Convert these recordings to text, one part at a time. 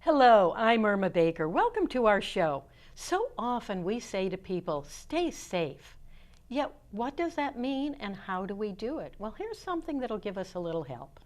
Hello, I'm Irma Baker. Welcome to our show. So often we say to people, stay safe. Yet, what does that mean and how do we do it? Well, here's something that'll give us a little help.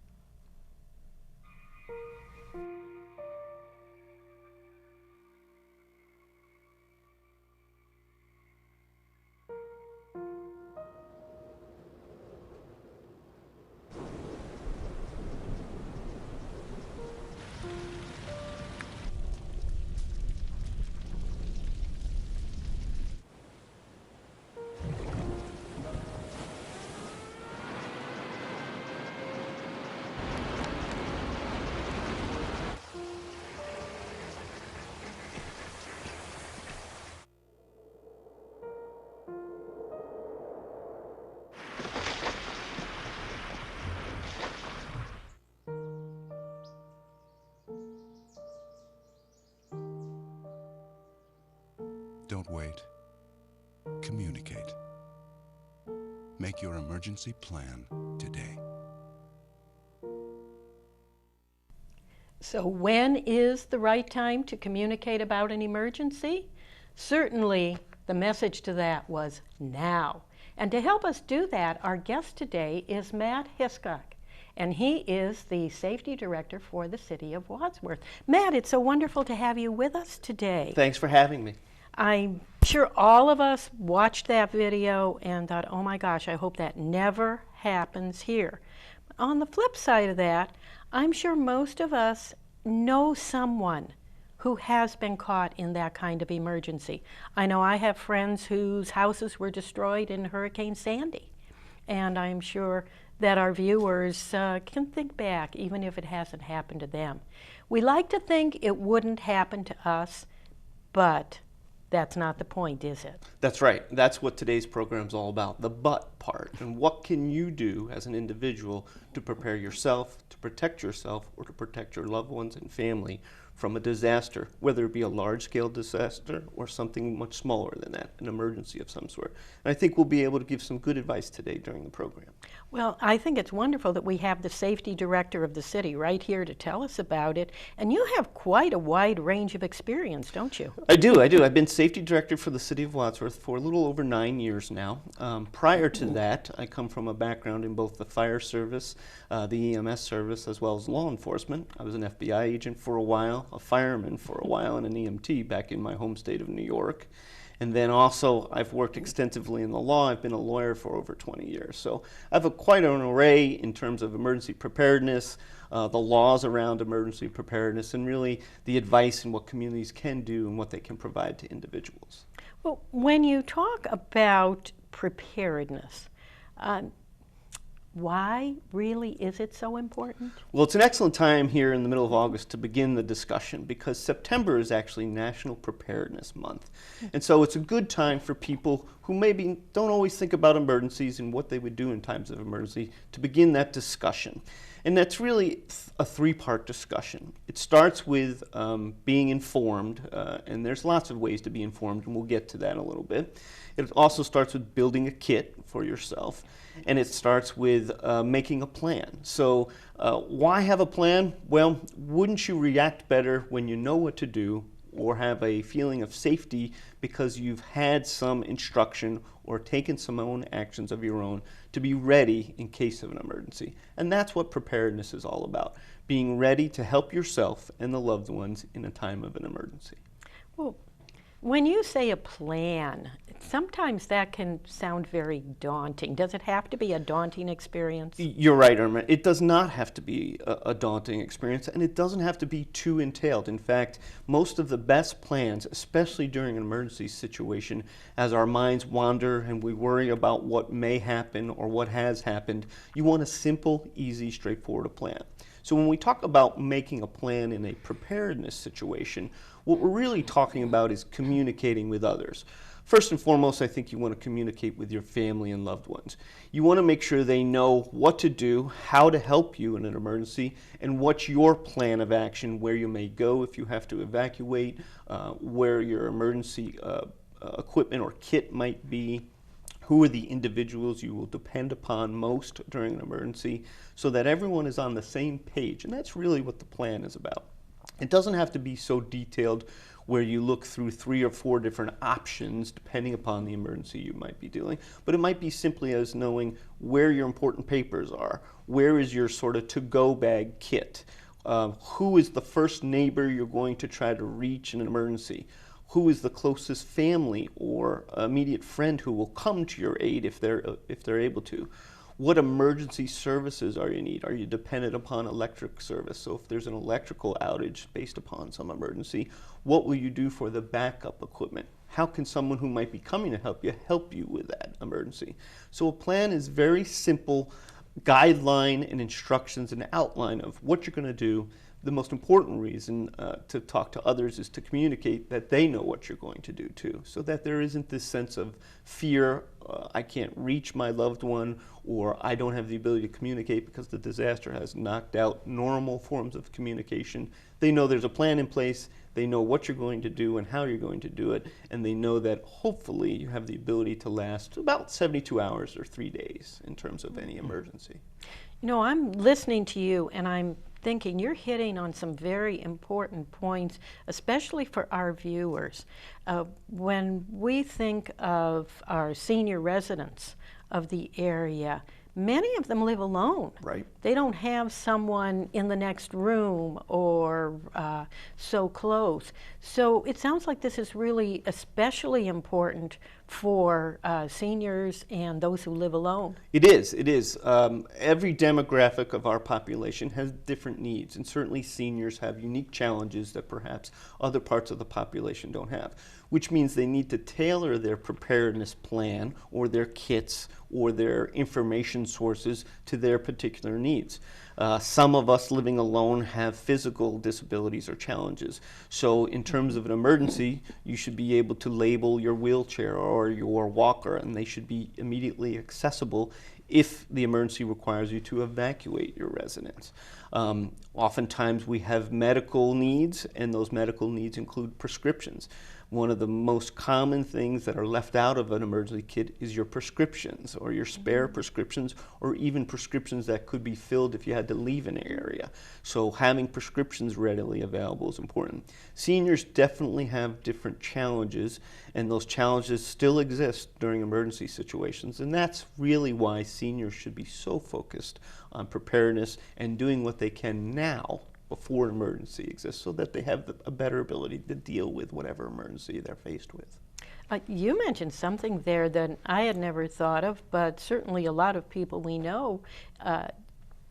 Don't wait. Communicate. Make your emergency plan today. So when is the right time to communicate about an emergency? Certainly, the message to that was now. And to help us do that, our guest today is Matt Hiscock, and he is the Safety Director for the City of Wadsworth. Matt, it's so wonderful to have you with us today. Thanks for having me. I'm sure all of us watched that video and thought, oh my gosh, I hope that never happens here. On the flip side of that, I'm sure most of us know someone who has been caught in that kind of emergency. I know I have friends whose houses were destroyed in Hurricane Sandy, and I'm sure that our viewers can think back, even if it hasn't happened to them. We like to think it wouldn't happen to us, but that's not the point, is it? That's right. That's what today's program is all about, the but part. And what can you do as an individual to prepare yourself, to protect yourself, or to protect your loved ones and family from a disaster, whether it be a large-scale disaster or something much smaller than that, an emergency of some sort. And I think we'll be able to give some good advice today during the program. Well, I think it's wonderful that we have the Safety Director of the city right here to tell us about it. And you have quite a wide range of experience, don't you? I do. I've been Safety Director for the City of Wadsworth for a little over 9 years now. Prior to that, I come from a background in both the fire service, the EMS service, as well as law enforcement. I was an FBI agent for a while, a fireman for a while, and an EMT back in my home state of New York. And then also, I've worked extensively in the law. I've been a lawyer for over 20 years. So I have quite an array in terms of emergency preparedness, the laws around emergency preparedness, and really the advice and what communities can do and what they can provide to individuals. Well, when you talk about preparedness, why really is it so important? Well, it's an excellent time here in the middle of August to begin the discussion because September is actually National Preparedness Month. And so it's a good time for people who maybe don't always think about emergencies and what they would do in times of emergency to begin that discussion. And that's really a three-part discussion. It starts with being informed, and there's lots of ways to be informed, and we'll get to that in a little bit. It also starts with building a kit for yourself, and it starts with making a plan. So why have a plan? Well, wouldn't you react better when you know what to do or have a feeling of safety because you've had some instruction or taken some own actions of your own to be ready in case of an emergency? And that's what preparedness is all about, being ready to help yourself and the loved ones in a time of an emergency. Well, when you say a plan, sometimes that can sound very daunting. Does it have to be a daunting experience? You're right, Irma. It does not have to be a daunting experience, and it doesn't have to be too entailed. In fact, most of the best plans, especially during an emergency situation, as our minds wander and we worry about what may happen or what has happened, you want a simple, easy, straightforward plan. So when we talk about making a plan in a preparedness situation, what we're really talking about is communicating with others. First and foremost, I think you want to communicate with your family and loved ones. You want to make sure they know what to do, how to help you in an emergency, and what's your plan of action, where you may go if you have to evacuate, where your emergency equipment or kit might be, who are the individuals you will depend upon most during an emergency, so that everyone is on the same page. And that's really what the plan is about. It doesn't have to be so detailed where you look through 3 or 4 different options depending upon the emergency you might be dealing, but it might be simply as knowing where your important papers are, where is your sort of to-go bag kit, who is the first neighbor you're going to try to reach in an emergency, who is the closest family or immediate friend who will come to your aid if they're able to. What emergency services are you need? Are you dependent upon electric service? So if there's an electrical outage based upon some emergency, what will you do for the backup equipment? How can someone who might be coming to help you with that emergency? So a plan is very simple guideline and instructions and outline of what you're going to do. The most important reason to talk to others is to communicate that they know what you're going to do too, so that there isn't this sense of fear, I can't reach my loved one, or I don't have the ability to communicate because the disaster has knocked out normal forms of communication. They know there's a plan in place, they know what you're going to do and how you're going to do it, and they know that hopefully you have the ability to last about 72 hours or 3 days in terms of any emergency. You know, I'm listening to you and I'm thinking you're hitting on some very important points, especially for our viewers. When we think of our senior residents of the area, many of them live alone. Right. They don't have someone in the next room or so close. So it sounds like this is really especially important for seniors and those who live alone. It is. Every demographic of our population has different needs, and certainly seniors have unique challenges that perhaps other parts of the population don't have, which means they need to tailor their preparedness plan or their kits or their information sources to their particular needs. Some of us living alone have physical disabilities or challenges. So in terms of an emergency, you should be able to label your wheelchair or your walker, and they should be immediately accessible if the emergency requires you to evacuate your residence. Oftentimes we have medical needs, and those medical needs include prescriptions. One of the most common things that are left out of an emergency kit is your prescriptions or your spare prescriptions, or even prescriptions that could be filled if you had to leave an area. So having prescriptions readily available is important. Seniors definitely have different challenges, and those challenges still exist during emergency situations, and that's really why seniors should be so focused on preparedness and doing what they can now before an emergency exists, so that they have a better ability to deal with whatever emergency they're faced with. You mentioned something there that I had never thought of, but certainly a lot of people we know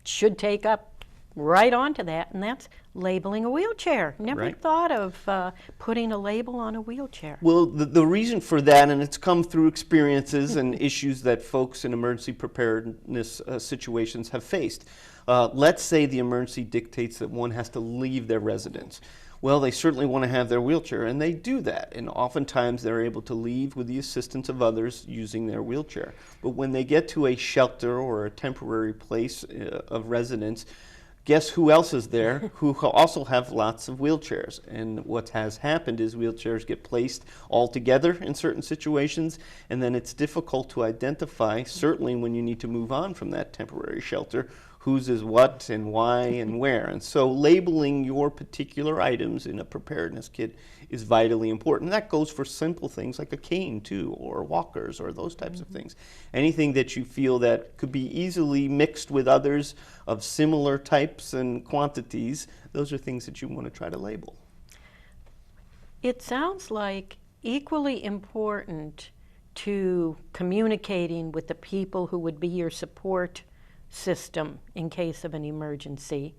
should take up right onto that, and that's labeling a wheelchair. Never Right. thought of putting a label on a wheelchair. Well, the reason for that, and it's come through experiences and issues that folks in emergency preparedness situations have faced. Let's say the emergency dictates that one has to leave their residence. Well, they certainly want to have their wheelchair, and they do that. And oftentimes they're able to leave with the assistance of others using their wheelchair. But when they get to a shelter or a temporary place of residence, guess who else is there who also have lots of wheelchairs? And what has happened is wheelchairs get placed all together in certain situations, and then it's difficult to identify, certainly when you need to move on from that temporary shelter, whose is what and why and where. And so labeling your particular items in a preparedness kit is vitally important. And that goes for simple things like a cane too, or walkers, or those types of things. Anything that you feel that could be easily mixed with others of similar types and quantities, those are things that you want to try to label. It sounds like equally important to communicating with the people who would be your support system in case of an emergency.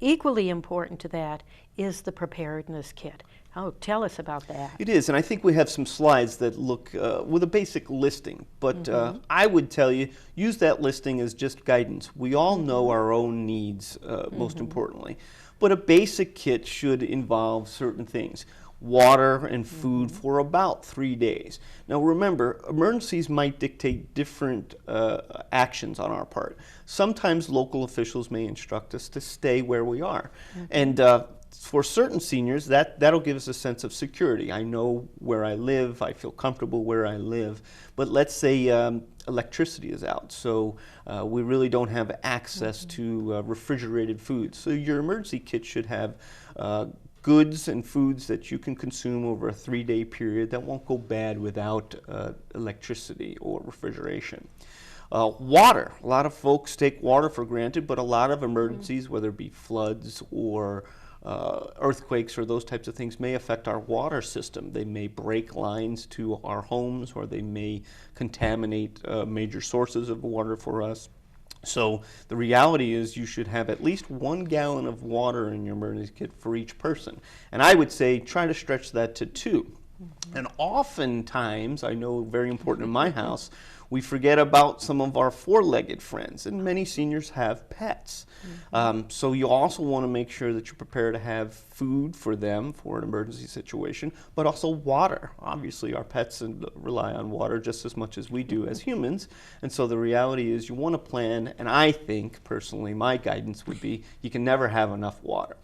Equally important to that is the preparedness kit. Oh, tell us about that. It is, and I think we have some slides that look with a basic listing, but I would tell you, use that listing as just guidance. We all know our own needs, most importantly, but a basic kit should involve certain things. Water and food for about 3 days. Now remember, emergencies might dictate different actions on our part. Sometimes local officials may instruct us to stay where we are. And for certain seniors, that'll give us a sense of security. I know where I live, I feel comfortable where I live. But let's say electricity is out, so we really don't have access to refrigerated food. So your emergency kit should have goods and foods that you can consume over a 3-day period that won't go bad without electricity or refrigeration. Water. A lot of folks take water for granted, but a lot of emergencies, whether it be floods or earthquakes or those types of things, may affect our water system. They may break lines to our homes, or they may contaminate major sources of water for us. So the reality is you should have at least 1 gallon of water in your emergency kit for each person. And I would say try to stretch that to 2. And oftentimes, I know very important in my house, we forget about some of our 4-legged friends, and many seniors have pets. So you also want to make sure that you're prepared to have food for them for an emergency situation, but also water. Obviously, our pets rely on water just as much as we do as humans, and so the reality is you want to plan, and I think, personally, my guidance would be you can never have enough water.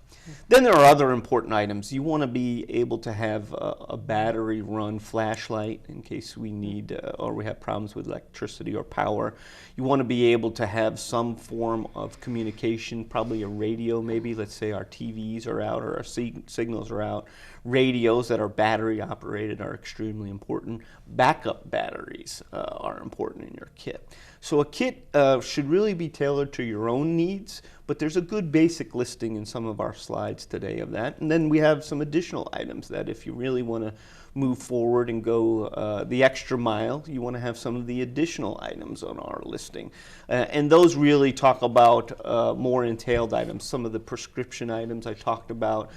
Then there are other important items. You want to be able to have a battery-run flashlight in case we need or we have problems with electricity or power. You want to be able to have some form of communication, probably a radio maybe. Let's say our TVs are out or our signals are out. Radios that are battery operated are extremely important. Backup batteries are important in your kit. So a kit should really be tailored to your own needs, but there's a good basic listing in some of our slides today of that. And then we have some additional items that if you really want to move forward and go the extra mile, you want to have some of the additional items on our listing. And those really talk about more entailed items. Some of the prescription items I talked about,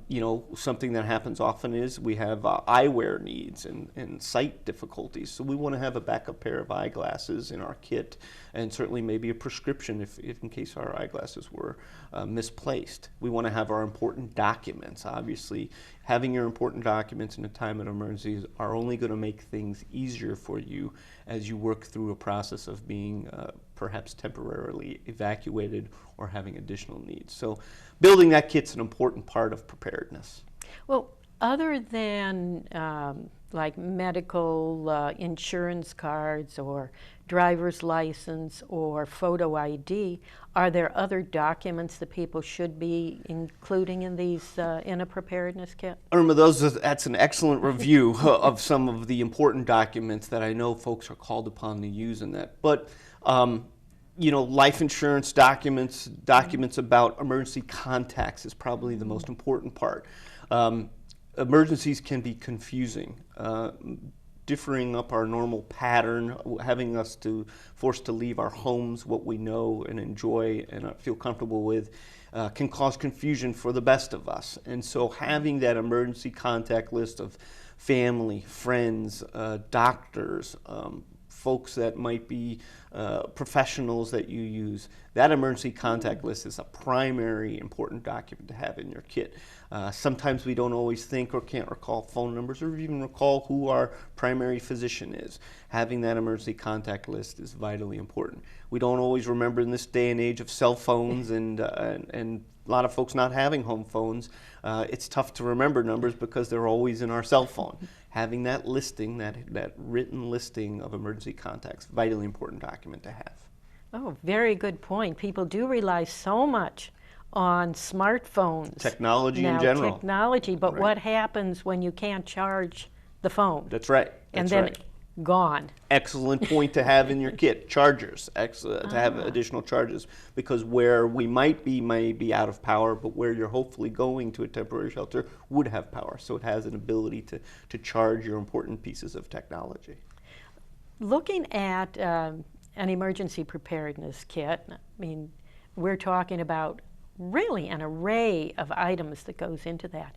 you know, something that happens often is we have eyewear needs and sight difficulties. So we want to have a backup pair of eyeglasses in our kit, and certainly maybe a prescription if in case our eyeglasses were misplaced. We want to have our important documents. Obviously, having your important documents in a time of emergencies are only going to make things easier for you as you work through a process of being perhaps temporarily evacuated or having additional needs. So building that kit's an important part of preparedness. Well, other than like medical insurance cards or driver's license or photo ID, are there other documents that people should be including in these in a preparedness kit? Irma, that's an excellent review of some of the important documents that I know folks are called upon to use in that. But you know, life insurance documents about emergency contacts is probably the most important part. Emergencies can be confusing. Differing up our normal pattern, having us forced to leave our homes, what we know and enjoy and feel comfortable with, can cause confusion for the best of us. And so having that emergency contact list of family, friends, doctors, folks that might be professionals that you use, that emergency contact list is a primary important document to have in your kit. Sometimes we don't always think or can't recall phone numbers or even recall who our primary physician is. Having that emergency contact list is vitally important. We don't always remember in this day and age of cell phones and a lot of folks not having home phones. It's tough to remember numbers because they're always in our cell phone. Having that listing, that written listing of emergency contacts, vitally important document to have. Oh, very good point. People do rely so much on smartphones. Technology now, in general. Technology, but Right. What happens when you can't charge the phone? That's right. And That's then right. Gone. Excellent point to have in your kit. Chargers, to have additional charges, because where we may be out of power, but where you're hopefully going to a temporary shelter would have power. So it has an ability to charge your important pieces of technology. Looking at an emergency preparedness kit, I mean, we're talking about really an array of items that goes into that.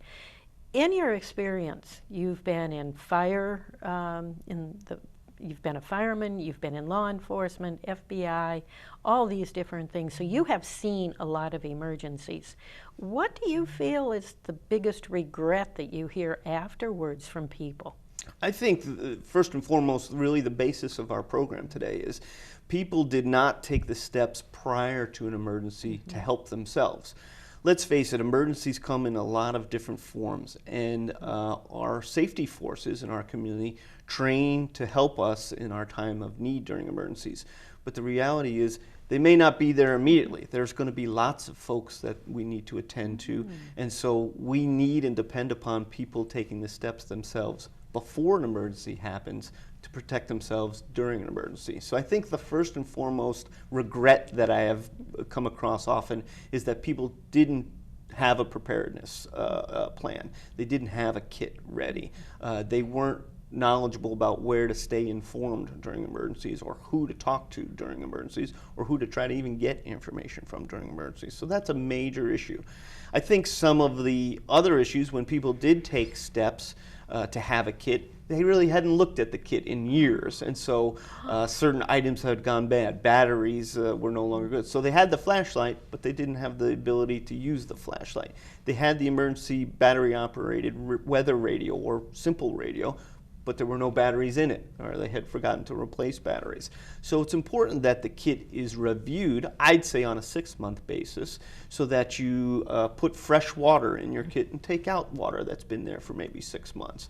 In your experience, you've been in fire, you've been a fireman, you've been in law enforcement, FBI, all these different things. So you have seen a lot of emergencies. What do you feel is the biggest regret that you hear afterwards from people? I think first and foremost, really the basis of our program today is people did not take the steps prior to an emergency to help themselves. Let's face it, emergencies come in a lot of different forms, and our safety forces in our community train to help us in our time of need during emergencies. But the reality is They may not be there immediately. There's going to be lots of folks that we need to attend to. And so we need and depend upon people taking the steps themselves before an emergency happens to protect themselves during an emergency. So I think the first and foremost regret that I have come across often is that people didn't have a preparedness plan. They didn't have a kit ready. They weren't knowledgeable about where to stay informed during emergencies, or who to talk to during emergencies, or who to try to even get information from during emergencies. So that's a major issue. I think some of the other issues, when people did take steps to have a kit, they really hadn't looked at the kit in years, and so certain items had gone bad. Batteries were no longer good. So they had the flashlight, but they didn't have the ability to use the flashlight. They had the emergency battery-operated weather radio or simple radio, but there were no batteries in it, or they had forgotten to replace batteries. So it's important that the kit is reviewed, I'd say on a 6-month basis, so that you put fresh water in your kit and take out water that's been there for maybe 6 months.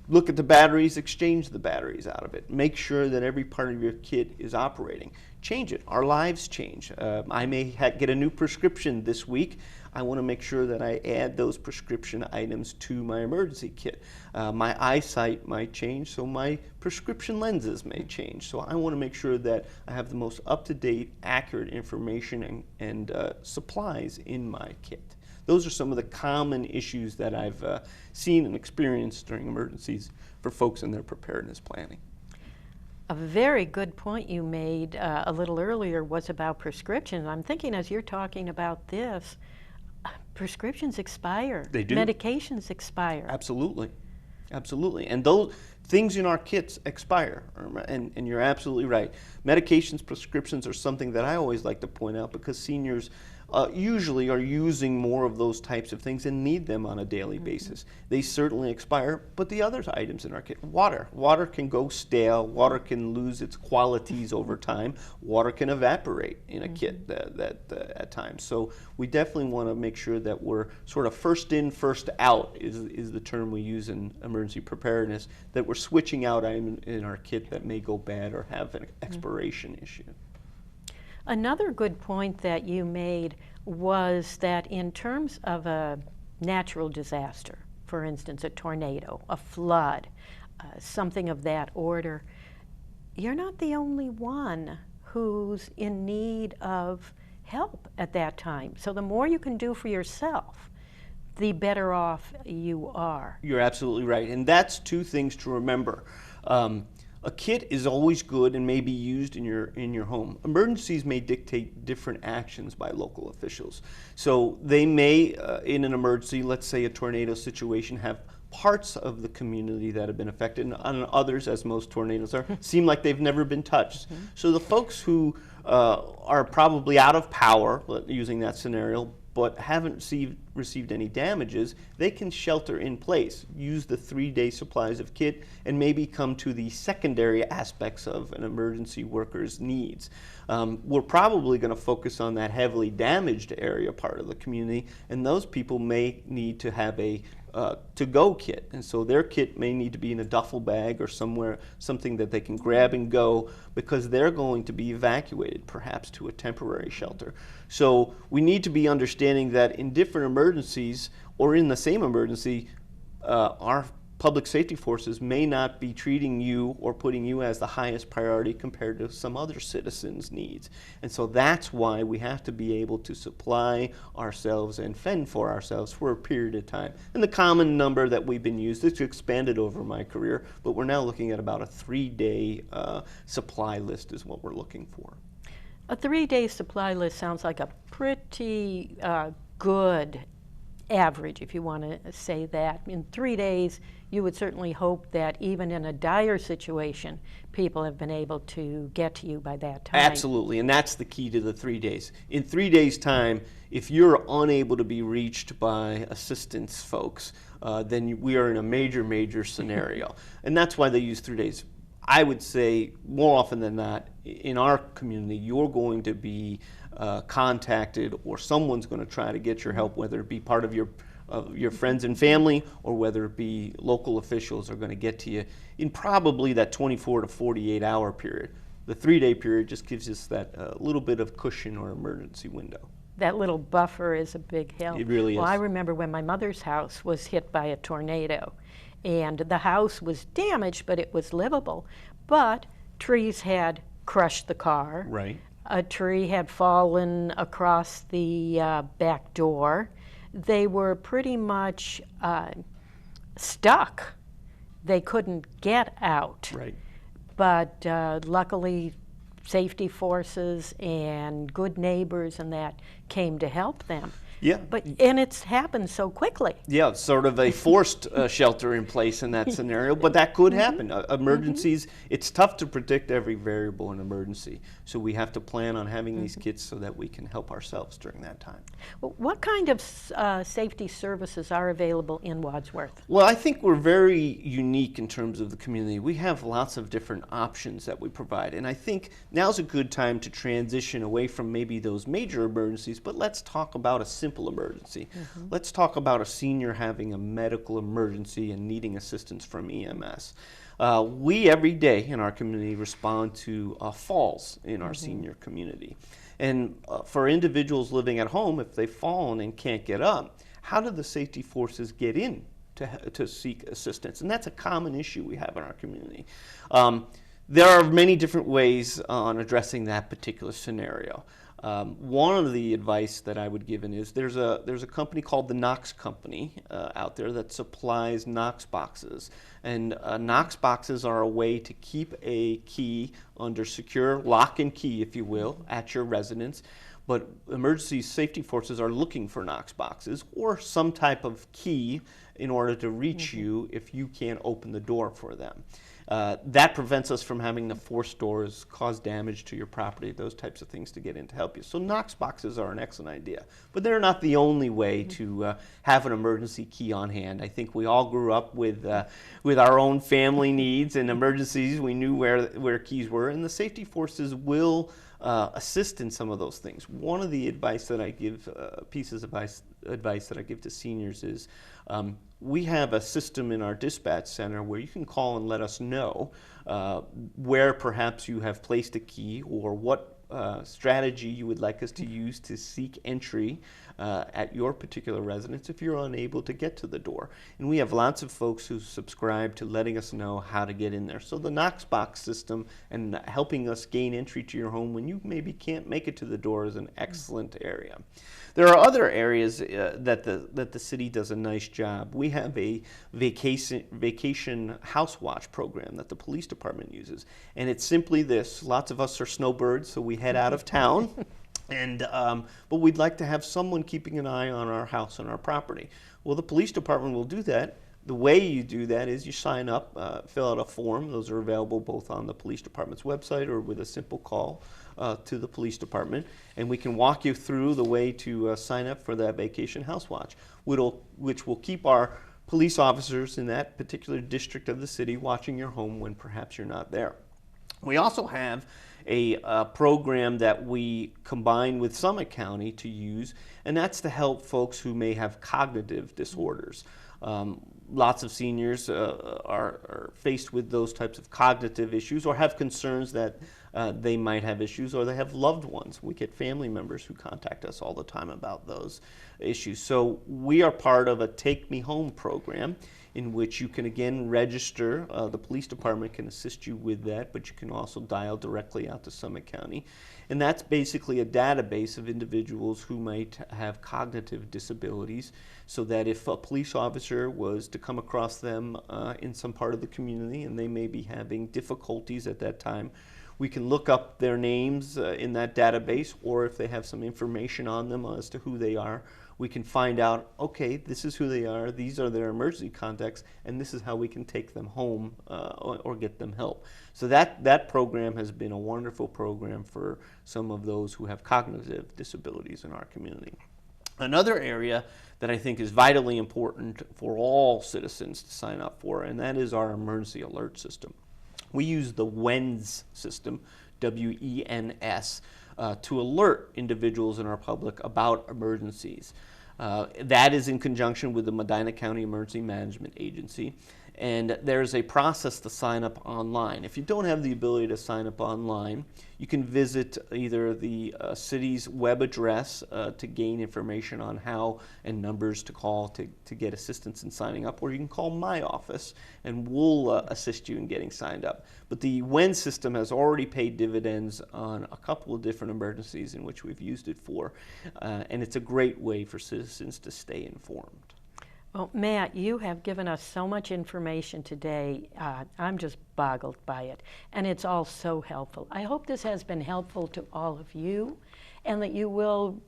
Look at the batteries, exchange the batteries out of it. Make sure that every part of your kit is operating. Change it. Our lives change. I may get a new prescription this week. I want to make sure that I add those prescription items to my emergency kit. My eyesight might change, so my prescription lenses may change. So I want to make sure that I have the most up-to-date, accurate information and supplies in my kit. Those are some of the common issues that I've seen and experienced during emergencies for folks in their preparedness planning. A very good point you made a little earlier was about prescriptions. I'm thinking as you're talking about this, prescriptions expire. They do. Medications expire. Absolutely. Absolutely. And those things in our kits expire. And you're absolutely right. Medications, prescriptions are something that I always like to point out, because seniors usually are using more of those types of things and need them on a daily basis. They certainly expire, but the other items in our kit, water can go stale, water can lose its qualities over time, water can evaporate in a kit at times. So we definitely want to make sure that we're sort of first in, first out is the term we use in emergency preparedness, that we're switching out items in our kit that may go bad or have an expiration issue. Another good point that you made was that in terms of a natural disaster, for instance, a tornado, a flood, something of that order, you're not the only one who's in need of help at that time. So the more you can do for yourself, the better off you are. You're absolutely right. And that's two things to remember. A kit is always good and may be used in your home. Emergencies may dictate different actions by local officials. So they may, in an emergency, let's say a tornado situation, have parts of the community that have been affected, and others, as most tornadoes are, seem like they've never been touched. So the folks who are probably out of power, using that scenario, but haven't received any damages, they can shelter in place, use the 3-day supplies of kit, and maybe come to the secondary aspects of an emergency worker's needs. We're probably going to focus on that heavily damaged area part of the community, and those people may need to have a to-go kit, and so their kit may need to be in a duffel bag or somewhere, something that they can grab and go, because they're going to be evacuated, perhaps to a temporary shelter. So we need to be understanding that in different emergencies, or in the same emergency, our public safety forces may not be treating you or putting you as the highest priority compared to some other citizens' needs. And so that's why we have to be able to supply ourselves and fend for ourselves for a period of time. And the common number that we've been used, it's expanded over my career, but we're now looking at about a 3-day supply list is what we're looking for. A 3-day supply list sounds like a pretty good average, if you want to say that. In 3 days, you would certainly hope that even in a dire situation, people have been able to get to you by that time. Absolutely, and that's the key to the 3 days. In 3 days' time, if you're unable to be reached by assistance folks, then we are in a major scenario. And that's why they use 3 days. I would say more often than not, in our community, you're going to be contacted, or someone's going to try to get your help, whether it be part of your friends and family, or whether it be local officials are going to get to you in probably that 24 to 48 hour period. The 3-day period just gives us that little bit of cushion or emergency window. That little buffer is a big help. It really is. Well, I remember when my mother's house was hit by a tornado, and the house was damaged, but it was livable. But trees had crushed the car. Right. A tree had fallen across the back door. They were pretty much stuck. They couldn't get out. Right. But luckily, safety forces and good neighbors and that came to help them. Yeah. And it's happened so quickly. Yeah, it's sort of a forced shelter in place in that scenario, but that could happen. Emergencies, it's tough to predict every variable in emergency, so we have to plan on having these kits so that we can help ourselves during that time. Well, what kind of safety services are available in Wadsworth? Well, I think we're very unique in terms of the community. We have lots of different options that we provide, and I think now's a good time to transition away from maybe those major emergencies, but let's talk about a simple emergency. Let's talk about a senior having a medical emergency and needing assistance from EMS. We every day in our community respond to falls in our senior community. And for individuals living at home, if they've fallen and can't get up, how do the safety forces get in to seek assistance? And that's a common issue we have in our community. There are many different ways on addressing that particular scenario. One of the advice that I would give is there's a company called the Knox Company out there that supplies Knox boxes. And Knox boxes are a way to keep a key under secure lock and key, if you will, at your residence. But emergency safety forces are looking for Knox boxes or some type of key in order to reach you if you can't open the door for them. That prevents us from having to force doors, cause damage to your property, those types of things to get in to help you. So Knox boxes are an excellent idea, but they're not the only way to have an emergency key on hand. I think we all grew up with our own family needs and emergencies. We knew where keys were, and the safety forces will assist in some of those things. One of the advice that I give, pieces of advice that I give to seniors is we have a system in our dispatch center where you can call and let us know where perhaps you have placed a key or what strategy you would like us to use to seek entry at your particular residence if you're unable to get to the door. And we have lots of folks who subscribe to letting us know how to get in there. So the Knox box system and helping us gain entry to your home when you maybe can't make it to the door is an excellent area. There are other areas that the city does a nice job. We have a vacation house watch program that the police department uses. And it's simply this. Lots of us are snowbirds, so we head out of town. But we'd like to have someone keeping an eye on our house and our property. Well, the police department will do that. The way you do that is you sign up, fill out a form. Those are available both on the police department's website or with a simple call to the police department. And we can walk you through the way to sign up for that vacation house watch, which will keep our police officers in that particular district of the city watching your home when perhaps you're not there. We also have a program that we combine with Summit County to use, and that's to help folks who may have cognitive disorders. Lots of seniors are faced with those types of cognitive issues or have concerns that they might have issues, or they have loved ones. We get family members who contact us all the time about those issues. So we are part of a Take Me Home program in which you can again register. The police department can assist you with that, but you can also dial directly out to Summit County. And that's basically a database of individuals who might have cognitive disabilities, so that if a police officer was to come across them in some part of the community and they may be having difficulties at that time, we can look up their names in that database, or if they have some information on them as to who they are, we can find out, okay, this is who they are, these are their emergency contacts, and this is how we can take them home or get them help. So that program has been a wonderful program for some of those who have cognitive disabilities in our community. Another area that I think is vitally important for all citizens to sign up for, and that is our emergency alert system. We use the WENS system, W-E-N-S, to alert individuals in our public about emergencies. That is in conjunction with the Medina County Emergency Management Agency. And there's a process to sign up online. If you don't have the ability to sign up online, you can visit either the city's web address to gain information on how and numbers to call to get assistance in signing up, or you can call my office and we'll assist you in getting signed up. But the WEN system has already paid dividends on a couple of different emergencies in which we've used it for, and it's a great way for citizens to stay informed. Well, Matt, you have given us so much information today. I'm just boggled by it, and it's all so helpful. I hope this has been helpful to all of you, and that you will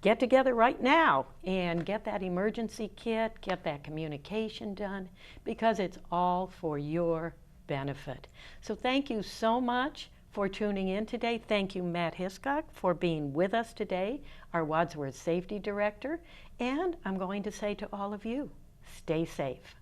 get together right now and get that emergency kit, get that communication done, because it's all for your benefit. So thank you so much for tuning in today. Thank you, Matt Hiscock, for being with us today, our Wadsworth Safety Director. And I'm going to say to all of you, stay safe.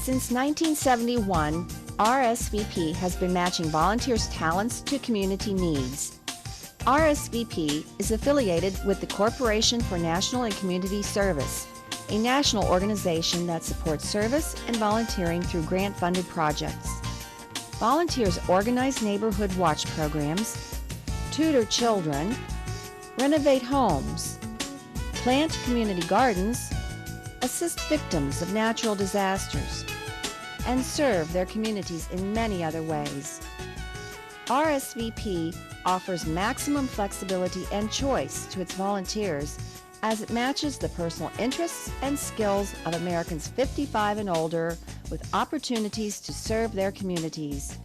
Since 1971, RSVP has been matching volunteers' talents to community needs. RSVP is affiliated with the Corporation for National and Community Service, a national organization that supports service and volunteering through grant-funded projects. Volunteers organize neighborhood watch programs, tutor children, renovate homes, plant community gardens, assist victims of natural disasters, and serve their communities in many other ways. RSVP offers maximum flexibility and choice to its volunteers as it matches the personal interests and skills of Americans 55 and older with opportunities to serve their communities.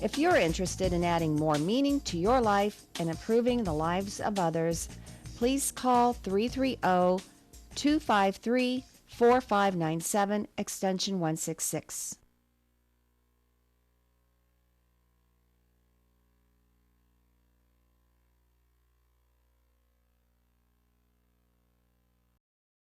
If you're interested in adding more meaning to your life and improving the lives of others, please call 330-253-4597, extension 166.